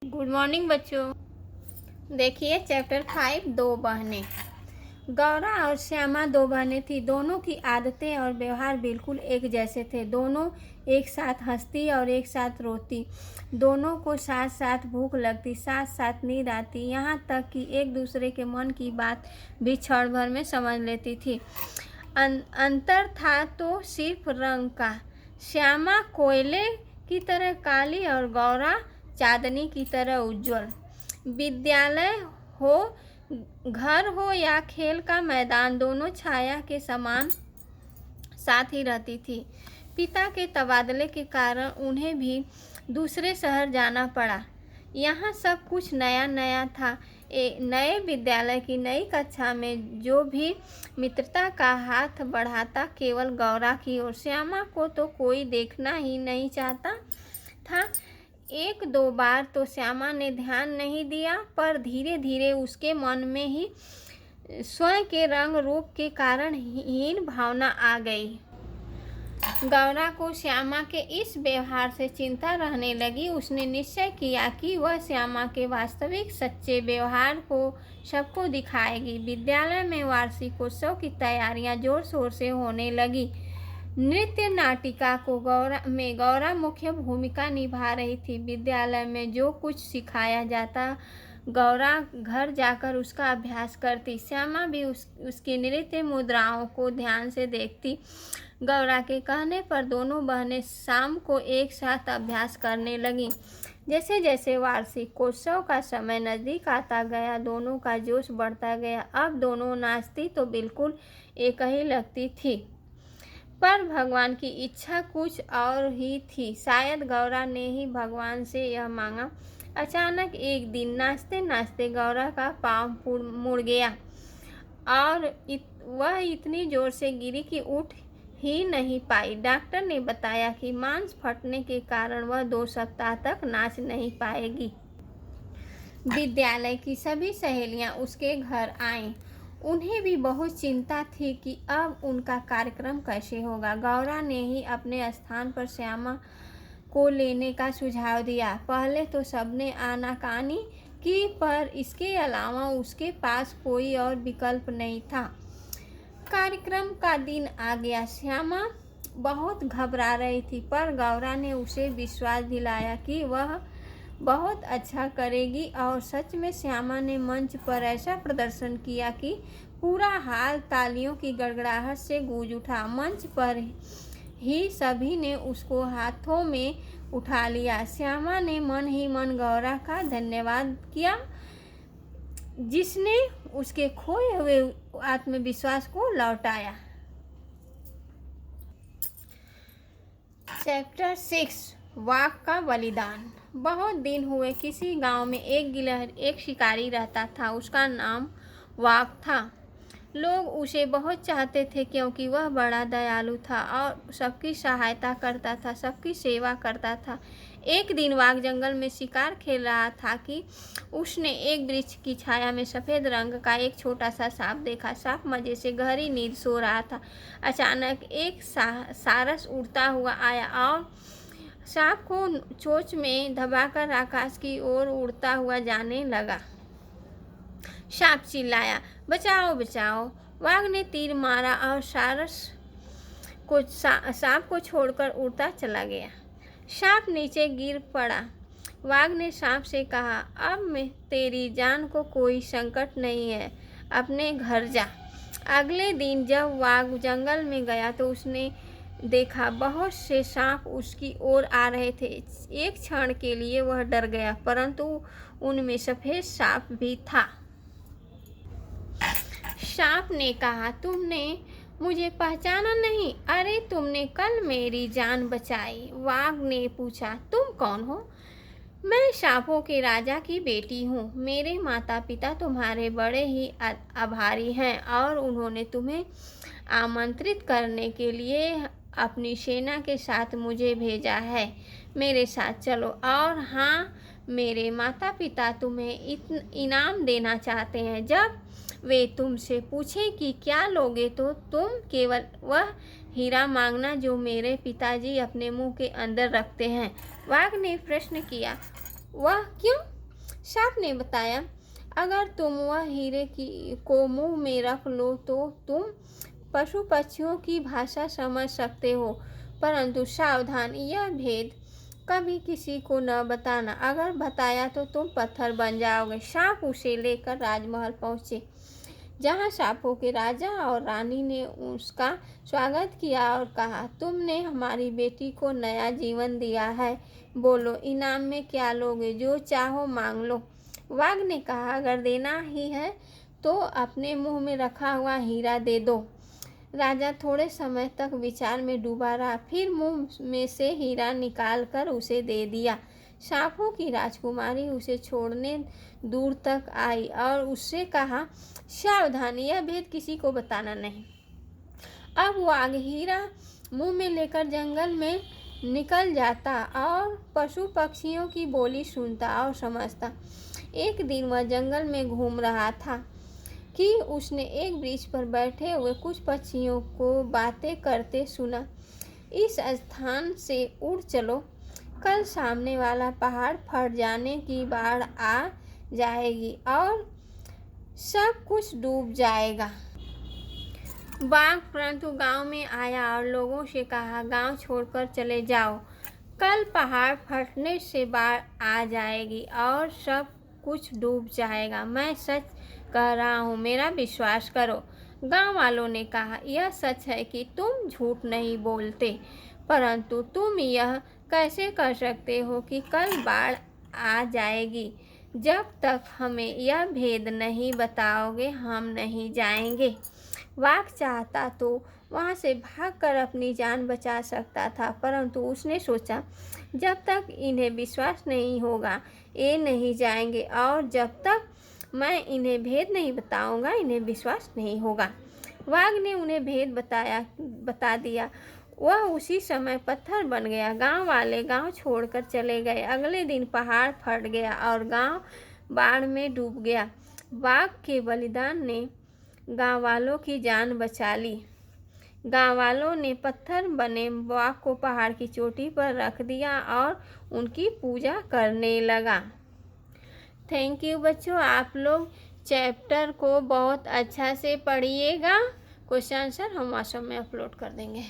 Good morning बच्चों। देखिए chapter 5 दो बहनें। गौरा और श्यामा दो बहनें थीं। दोनों की आदतें और व्यवहार बिल्कुल एक जैसे थे। दोनों एक साथ हंसती और एक साथ रोती। दोनों को साथ साथ भूख लगती, साथ साथ नींद आती, यहाँ तक कि एक दूसरे के मन की बात भी क्षण भर में समझ लेती थी। अंतर था तो सिर्फ रंग का। श्यामा कोयले की तरह काली और गौरा चांदनी की तरह उज्जवल। विद्यालय हो, घर हो या खेल का मैदान, दोनों छाया के समान साथ ही रहती थी। पिता के तबादले के कारण उन्हें भी दूसरे शहर जाना पड़ा। यहाँ सब कुछ नया नया था। नए विद्यालय की नई कक्षा में जो भी मित्रता का हाथ बढ़ाता केवल गौरा की ओर। श्यामा को तो कोई देखना ही नहीं चाहता था। एक दो बार तो श्यामा ने ध्यान नहीं दिया, पर धीरे धीरे उसके मन में ही स्वयं के रंग रूप के कारण हीन भावना आ गई। गौरा को श्यामा के इस व्यवहार से चिंता रहने लगी। उसने निश्चय किया कि वह श्यामा के वास्तविक सच्चे व्यवहार को सबको दिखाएगी। विद्यालय में वार्षिकोत्सव की तैयारियां जोर शोर से होने लगी। नृत्य नाटिका को गौरा मुख्य भूमिका निभा रही थी। विद्यालय में जो कुछ सिखाया जाता गौरा घर जाकर उसका अभ्यास करती। श्यामा भी उसकी नृत्य मुद्राओं को ध्यान से देखती। गौरा के कहने पर दोनों बहनें शाम को एक साथ अभ्यास करने लगीं। जैसे जैसे वार्षिकोत्सव का समय नजदीक आता गया, दोनों का जोश बढ़ता गया। अब दोनों नाचती तो बिल्कुल एक ही लगती थी, पर भगवान की इच्छा कुछ और ही थी। शायद गौरा ने ही भगवान से यह मांगा। अचानक एक दिन नाचते नाचते गौरा का पाँव मुड़ गया और वह इतनी जोर से गिरी कि उठ ही नहीं पाई। डॉक्टर ने बताया कि मांस फटने के कारण वह 2 सप्ताह तक नाच नहीं पाएगी। विद्यालय की सभी सहेलियां उसके घर आईं। उन्हें भी बहुत चिंता थी कि अब उनका कार्यक्रम कैसे होगा। गौरा ने ही अपने स्थान पर श्यामा को लेने का सुझाव दिया। पहले तो सबने आनाकानी की, पर इसके अलावा उसके पास कोई और विकल्प नहीं था। कार्यक्रम का दिन आ गया। श्यामा बहुत घबरा रही थी, पर गौरा ने उसे विश्वास दिलाया कि वह बहुत अच्छा करेगी। और सच में श्यामा ने मंच पर ऐसा प्रदर्शन किया कि पूरा हाल तालियों की गड़गड़ाहट से गूंज उठा। मंच पर ही सभी ने उसको हाथों में उठा लिया। श्यामा ने मन ही मन गौरा का धन्यवाद किया, जिसने उसके खोए हुए आत्मविश्वास को लौटाया। चैप्टर 6 वाघ का बलिदान। बहुत दिन हुए किसी गांव में एक शिकारी रहता था। उसका नाम वाघ था। लोग उसे बहुत चाहते थे क्योंकि वह बड़ा दयालु था और सबकी सहायता करता था, सबकी सेवा करता था। एक दिन वाघ जंगल में शिकार खेल रहा था कि उसने एक वृक्ष की छाया में सफ़ेद रंग का एक छोटा सा सांप देखा। सांप मजे से गहरी नींद सो रहा था। अचानक एक सारस उड़ता हुआ आया और सांप को चोंच में दबाकर आकाश की ओर उड़ता हुआ जाने लगा। सांप चिल्लाया, बचाओ बचाओ। वाघ ने तीर मारा और सांप को छोड़कर उड़ता चला गया। सांप नीचे गिर पड़ा। वाघ ने सांप से कहा, अब मैं तेरी जान को कोई संकट नहीं है, अपने घर जा। अगले दिन जब वाघ जंगल में गया तो उसने देखा बहुत से सांप उसकी ओर आ रहे थे। एक क्षण के लिए वह डर गया, परंतु उनमें सफ़ेद सांप भी था। सांप ने कहा, तुमने मुझे पहचाना नहीं? अरे तुमने कल मेरी जान बचाई। वाघ ने पूछा, तुम कौन हो? मैं सांपों के राजा की बेटी हूँ। मेरे माता पिता तुम्हारे बड़े ही आभारी हैं और उन्होंने तुम्हें आमंत्रित करने के लिए अपनी सेना के साथ मुझे भेजा है। मेरे साथ चलो। और हाँ, मेरे माता पिता तुम्हें इनाम देना चाहते हैं। जब वे तुमसे पूछें कि क्या लोगे तो तुम केवल वह हीरा मांगना जो मेरे पिताजी अपने मुंह के अंदर रखते हैं। वाघ ने प्रश्न किया, वह क्यों? सांप ने बताया, अगर तुम वह हीरे को मुंह में रख लो तो तुम पशु पक्षियों की भाषा समझ सकते हो, परंतु सावधान, यह भेद कभी किसी को न बताना, अगर बताया तो तुम पत्थर बन जाओगे। सांप उसे लेकर राजमहल पहुंचे, जहां सांपों के राजा और रानी ने उसका स्वागत किया और कहा, तुमने हमारी बेटी को नया जीवन दिया है, बोलो इनाम में क्या लोगे, जो चाहो मांग लो। वाघ ने कहा, अगर देना ही है तो अपने मुंह में रखा हुआ हीरा दे दो। राजा थोड़े समय तक विचार में डूबा रहा, फिर मुंह में से हीरा निकालकर उसे दे दिया। सांपों की राजकुमारी उसे छोड़ने दूर तक आई और उससे कहा, सावधान, यह भेद किसी को बताना नहीं। अब वाघ हीरा मुंह में लेकर जंगल में निकल जाता और पशु पक्षियों की बोली सुनता और समझता। एक दिन वह जंगल में घूम रहा था कि उसने एक वृक्ष पर बैठे हुए कुछ पक्षियों को बातें करते सुना। इस स्थान से उड़ चलो, कल सामने वाला पहाड़ फट जाने की बाढ़ आ जाएगी और सब कुछ डूब जाएगा। बाघ परंतु गांव में आया और लोगों से कहा, गांव छोड़कर चले जाओ, कल पहाड़ फटने से बाढ़ आ जाएगी और सब कुछ डूब जाएगा। मैं सच कह रहा हूँ, मेरा विश्वास करो। गांव वालों ने कहा, यह सच है कि तुम झूठ नहीं बोलते, परंतु तुम यह कैसे कर सकते हो कि कल बाढ़ आ जाएगी? जब तक हमें यह भेद नहीं बताओगे हम नहीं जाएंगे। वाघ चाहता तो वहां से भागकर अपनी जान बचा सकता था, परंतु उसने सोचा, जब तक इन्हें विश्वास नहीं होगा ये नहीं जाएंगे और जब तक मैं इन्हें भेद नहीं बताऊंगा इन्हें विश्वास नहीं होगा। वाघ ने उन्हें भेद बता दिया। वह उसी समय पत्थर बन गया। गांव वाले गांव छोड़कर चले गए। अगले दिन पहाड़ फट गया और गांव बाढ़ में डूब गया। वाघ के बलिदान ने गांव वालों की जान बचा ली। गांव वालों ने पत्थर बने बाघ को पहाड़ की चोटी पर रख दिया और उनकी पूजा करने लगा। थैंक यू बच्चों, आप लोग चैप्टर को बहुत अच्छा से पढ़िएगा। क्वेश्चन आंसर हम व्हाट्सएप में अपलोड कर देंगे।